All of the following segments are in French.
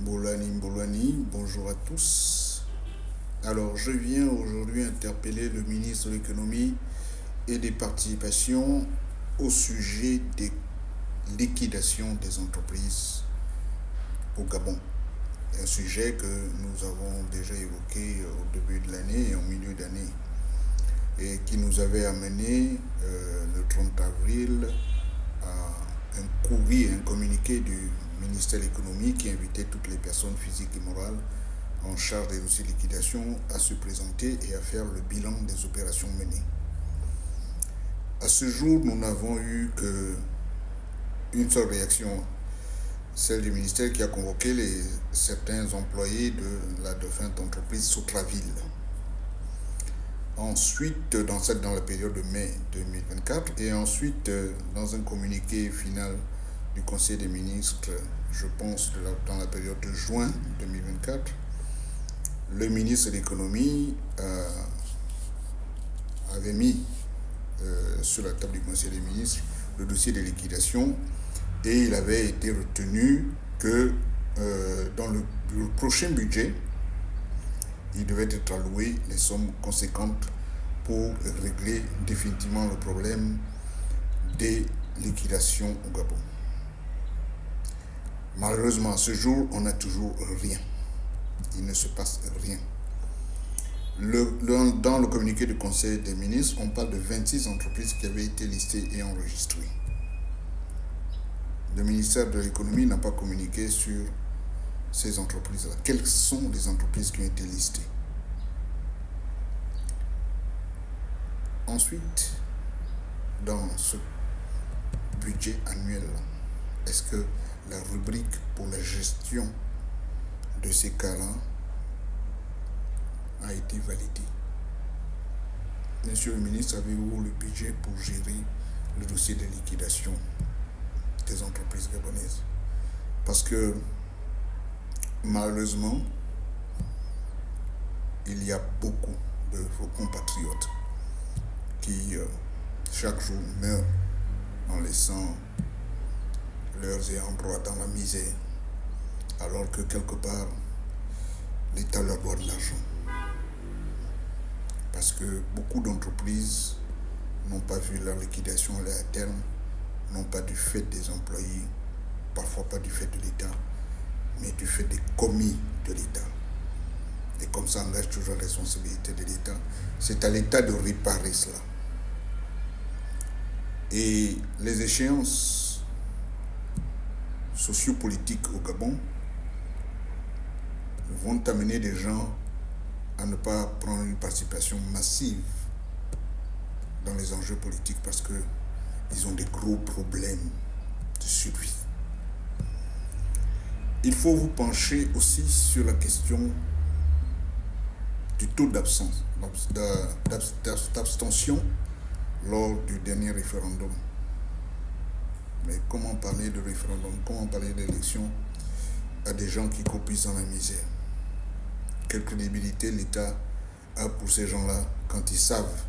Mbolani, bonjour à tous. Alors, je viens aujourd'hui interpeller le ministre de l'économie et des participations au sujet des liquidations des entreprises au Gabon. Un sujet que nous avons déjà évoqué au début de l'année et en milieu d'année et qui nous avait amené le 30 avril à un courrier, un communiqué du ministère de l'économie qui invitait toutes les personnes physiques et morales en charge des dossiers de liquidation à se présenter et à faire le bilan des opérations menées. À ce jour, nous n'avons eu qu'une seule réaction, celle du ministère qui a convoqué certains employés de la défunte entreprise Sotraville. Ensuite, dans la période de mai 2024, et ensuite, dans un communiqué final du Conseil des ministres, je pense dans la période de juin 2024, le ministre de l'économie avait mis sur la table du Conseil des ministres le dossier de liquidation et il avait été retenu que dans le prochain budget, il devait être alloué les sommes conséquentes pour régler définitivement le problème des liquidations au Gabon. Malheureusement, à ce jour, on n'a toujours rien. Il ne se passe rien. Dans le communiqué du Conseil des ministres, on parle de 26 entreprises qui avaient été listées et enregistrées. Le ministère de l'économie n'a pas communiqué sur ces entreprises-là. Quelles sont les entreprises qui ont été listées? Ensuite, dans ce budget annuel, est-ce que la rubrique pour la gestion de ces cas-là a été validée? Monsieur le ministre, avez-vous le budget pour gérer le dossier de liquidation des entreprises gabonaises? Parce que malheureusement, il y a beaucoup de vos compatriotes qui chaque jour meurent en laissant leurs ayants droit dans la misère, alors que quelque part, l'État leur doit de l'argent. Parce que beaucoup d'entreprises n'ont pas vu leur liquidation aller à terme, non pas du fait des employés, parfois pas du fait de l'État, mais du fait des commis de l'État. Et comme ça engage toujours la responsabilité de l'État, c'est à l'État de réparer cela. Et les échéances sociopolitiques au Gabon vont amener des gens à ne pas prendre une participation massive dans les enjeux politiques parce qu'ils ont des gros problèmes de survie. Il faut vous pencher aussi sur la question du taux d'abstention lors du dernier référendum. Mais comment parler de référendum, comment parler d'élection à des gens qui copient dans la misère? Quelle crédibilité l'État a pour ces gens-là quand ils savent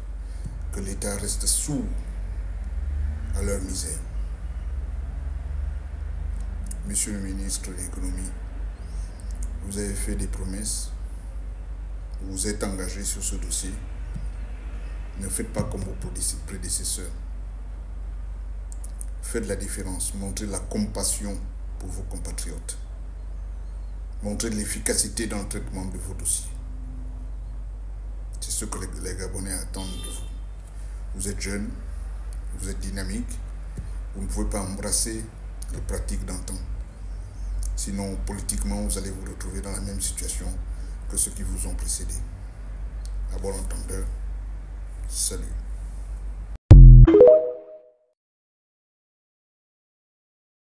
que l'État reste sourd à leur misère? Monsieur le ministre de l'économie, vous avez fait des promesses, vous vous êtes engagé sur ce dossier. Ne faites pas comme vos prédécesseurs. Faites la différence, montrez la compassion pour vos compatriotes. Montrez de l'efficacité dans le traitement de vos dossiers. C'est ce que les Gabonais attendent de vous. Vous êtes jeune, vous êtes dynamique, vous ne pouvez pas embrasser les pratiques d'antan. Sinon, politiquement, vous allez vous retrouver dans la même situation que ceux qui vous ont précédé. À bon entendeur, salut.